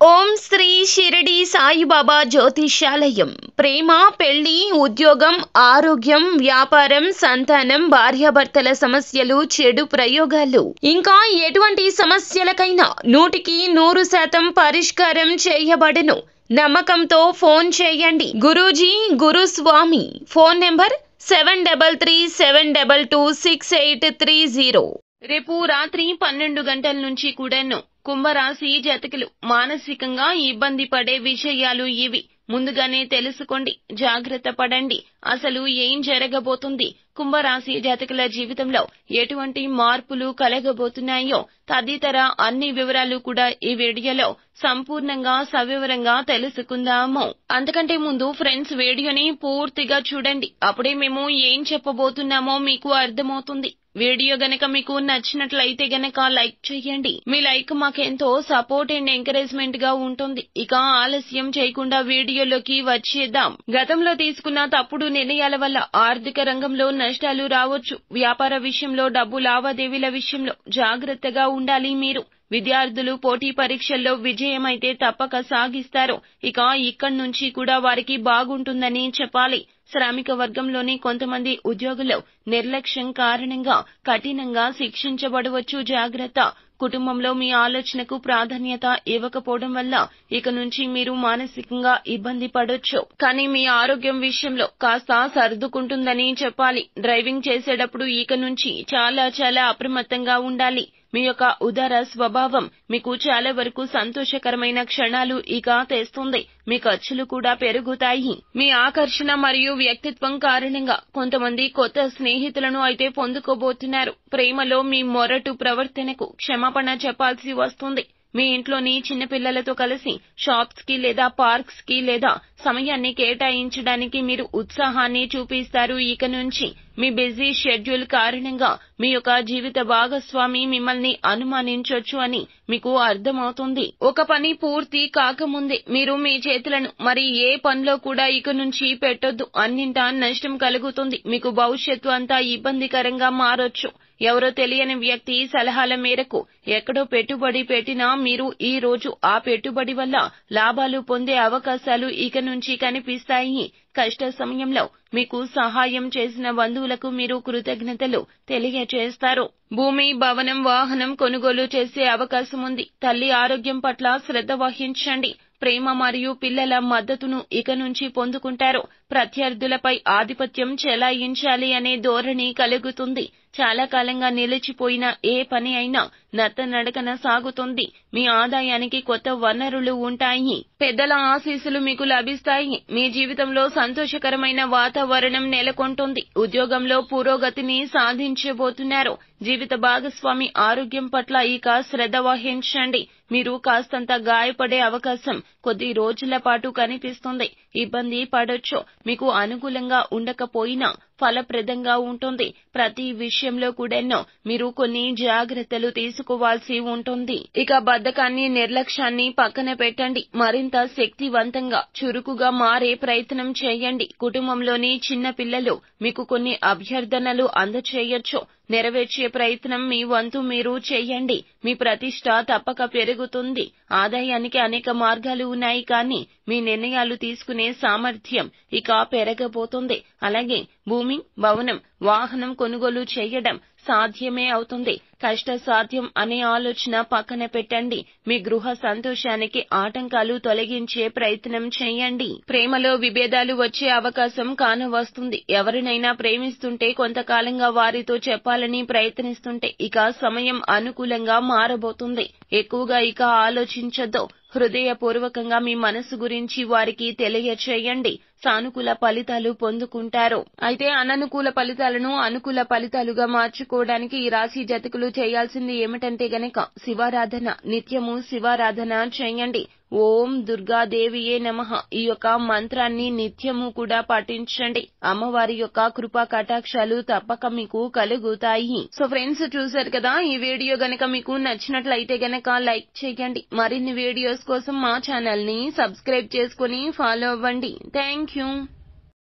ఓం శ్రీ షిరిడి సాయిబాబా జ్యోతిష్యాలయం. ప్రేమ, పెళ్లి, ఉద్యోగం, ఆరోగ్యం, వ్యాపారం, సంతానం, భార్యాభర్తల సమస్యలు, చెడు ప్రయోగాలు, ఇంకా ఎటువంటి సమస్యలకైనా 100% పరిష్కారం చేయబడును. నమ్మకంతో ఫోన్ చేయండి. గురూజీ గురుస్వామి. Phone number 7337226830. రేపు రాత్రి 12 గంటల నుంచి కూడాను కుంభరాశి జాతకులు మానసికంగా ఇబ్బంది పడే విషయాలు ఇవి. ముందుగానే తెలుసుకోండి, జాగ్రత్త పడండి. అసలు ఏం జరగబోతుంది, కుంభరాశి జాతకుల జీవితంలో ఎటువంటి మార్పులు కలగబోతున్నాయో తదితర అన్ని వివరాలు కూడా ఈ వీడియోలో సంపూర్ణంగా సవివరంగా తెలుసుకుందాము. అంతకంటే ముందు ఫ్రెండ్స్, వీడియోని పూర్తిగా చూడండి. అప్పుడే మేము ఏం చెప్పబోతున్నామో మీకు అర్థమవుతుంది. వీడియో గనక మీకు నచ్చినట్లయితే గనక లైక్ చేయండి. మీ లైక్ మాకెంతో సపోర్ట్ అండ్ ఎంకరేజ్మెంట్ గా ఉంటుంది. ఇక ఆలస్యం చేయకుండా వీడియోలోకి వచ్చేద్దాం. గతంలో తీసుకున్న తప్పుడు నిర్ణయాల వల్ల ఆర్థిక రంగంలో నష్టాలు రావచ్చు. వ్యాపార విషయంలో, డబ్బు లావాదేవీల విషయంలో జాగ్రత్తగా ఉండాలి మీరు. విద్యార్థులు పోటీ పరీక్షల్లో విజయమైతే తప్పక సాగిస్తారు. ఇక ఇక్కడి నుంచి కూడా వారికి బాగుంటుందని చెప్పాలి. శ్రామిక వర్గంలోని కొంతమంది ఉద్యోగులు నిర్లక్ష్యం కారణంగా కఠినంగా శిక్షించబడవచ్చు. జాగ్రత్త. కుటుంబంలో మీ ఆలోచనకు ప్రాధాన్యత ఇవ్వకపోవడం వల్ల ఇక నుంచి మీరు మానసికంగా ఇబ్బంది పడొచ్చు. కానీ మీ ఆరోగ్యం విషయంలో కాస్త సర్దుకుంటుందని చెప్పాలి. డ్రైవింగ్ చేసేటప్పుడు ఇక నుంచి చాలా అప్రమత్తంగా ఉండాలి. మీ యొక్క ఉదార స్వభావం మీకు చాలా వరకు సంతోషకరమైన క్షణాలు ఇక తెస్తుంది. మీ ఖర్చులు కూడా పెరుగుతాయి. మీ ఆకర్షణ మరియు వ్యక్తిత్వం కారణంగా కొంతమంది కొత్త స్నేహితులను అయితే పొందుకోబోతున్నారు. ప్రేమలో మీ మొరటు ప్రవర్తనకు క్షమాపణ చెప్పాల్సి వస్తుంది. మీ ఇంట్లోని చిన్నపిల్లలతో కలిసి షాప్స్ కి లేదా పార్క్స్ కి లేదా సమయాన్ని కేటాయించడానికి మీరు ఉత్సాహాన్ని చూపిస్తారు. ఇక నుంచి మీ బిజీ షెడ్యూల్ కారణంగా మీ యొక్క జీవిత భాగస్వామి మిమ్మల్ని అనుమానించొచ్చు అని మీకు అర్థమవుతుంది. ఒక పని పూర్తి కాకముందే మీరు మీ చేతులను మరి ఏ పనిలో కూడా ఇక నుంచి పెట్టొద్దు. అన్నింటా నష్టం కలుగుతుంది. మీకు భవిష్యత్తు అంతా ఇబ్బందికరంగా మారొచ్చు. ఎవరో తెలియని వ్యక్తి సలహాల మేరకు ఎక్కడో పెట్టుబడి పెట్టినా మీరు ఈ రోజు ఆ పెట్టుబడి వల్ల లాభాలు పొందే అవకాశాలు ఇక నుంచి కనిపిస్తాయి. కష్ట సమయంలో మీకు సహాయం చేసిన బంధువులకు మీరు కృతజ్ఞతలు తెలియజేస్తారు. భూమి, భవనం, వాహనం కొనుగోలు చేసే అవకాశం ఉంది. తల్లి ఆరోగ్యం పట్ల శ్రద్ధ వహించండి. ప్రేమ మరియు పిల్లల మద్దతును ఇక నుంచి పొందుకుంటారు. ప్రత్యర్థులపై ఆధిపత్యం చెలాయించాలి అనే ధోరణి కలుగుతుంది. చాలా కాలంగా నిలిచిపోయిన ఏ పని అయినా నత్తనడకన సాగుతుంది. మీ ఆదాయానికి కొత్త వనరులు ఉంటాయి. పెద్దల ఆశీస్సులు మీకు లభిస్తాయి. మీ జీవితంలో సంతోషకరమైన వాతావరణం నెలకొంటుంది. ఉద్యోగంలో పురోగతిని సాధించబోతున్నారు. జీవిత భాగస్వామి ఆరోగ్యం పట్ల ఇక శ్రద్ధ వహించండి. మీరు కాస్తంత గాయపడే అవకాశం కొద్ది రోజుల పాటు కనిపిస్తుంది. ఇబ్బంది పడొచ్చు. మీకు అనుకూలంగా ఉండకపోయినా ఫలప్రదంగా ఉంటుంది. ప్రతి విషయంలో కూడాను మీరు కొన్ని జాగ్రత్తలు తీసుకోవాల్సి ఉంటుంది. ఇక బద్ధకాన్ని, నిర్లక్ష్యాన్ని పక్కన పెట్టండి. మరింత శక్తివంతంగా, చురుకుగా మారే ప్రయత్నం చేయండి. కుటుంబంలోని చిన్న పిల్లలు మీకు కొన్ని అభ్యర్థనలు అందచేయొచ్చు. నెరవేర్చే ప్రయత్నం మీ వంతు మీరు చేయండి. మీ ప్రతిష్ట తప్పక పెరుగుతుంది. ఆదాయానికి అనేక మార్గాలు ఉన్నాయి, కానీ మీ నిర్ణయాలు తీసుకునే సామర్థ్యం ఇక పెరగబోతుంది. అలాగే భూమి, భవనం, వాహనం కొనుగోలు చేయడం సాధ్యమే అవుతుంది. కష్ట సాధ్యం అనే ఆలోచన పక్కన పెట్టండి. మీ గృహ సంతోషానికి ఆటంకాలు తొలగించే ప్రయత్నం చేయండి. ప్రేమలో విభేదాలు వచ్చే అవకాశం కానవస్తుంది. ఎవరినైనా ప్రేమిస్తుంటే కొంతకాలంగా వారితో చెప్పాలని ప్రయత్నిస్తుంటే ఇక సమయం అనుకూలంగా మారబోతుంది. ఎక్కువగా ఇక ఆలోచించొద్దు. హృదయపూర్వకంగా మీ మనసు గురించి వారికి తెలియచేయండి. సానుకూల ఫలితాలు పొందుకుంటారు. అయితే అననుకూల ఫలితాలను అనుకూల ఫలితాలుగా మార్చుకోవడానికి ఈ రాశి జాతకులు చేయాల్సింది ఏమిటంటే గనక శివారాధన. నిత్యము శివారాధన చేయండి. ఓం దుర్గాదేవియే నమః ఈ యొక్క మంత్రాన్ని నిత్యము కూడా పఠించండి. అమ్మవారి యొక్క కృపా కటాక్షాలు తప్పక మీకు కలుగుతాయి. సో ఫ్రెండ్స్, చూశారు కదా, ఈ వీడియో గనక మీకు నచ్చినట్లయితే గనక లైక్ చేయండి. మరిన్ని వీడియోస్ కోసం మా ఛానల్ ని సబ్స్క్రైబ్ చేసుకుని ఫాలో అవ్వండి. Thank you.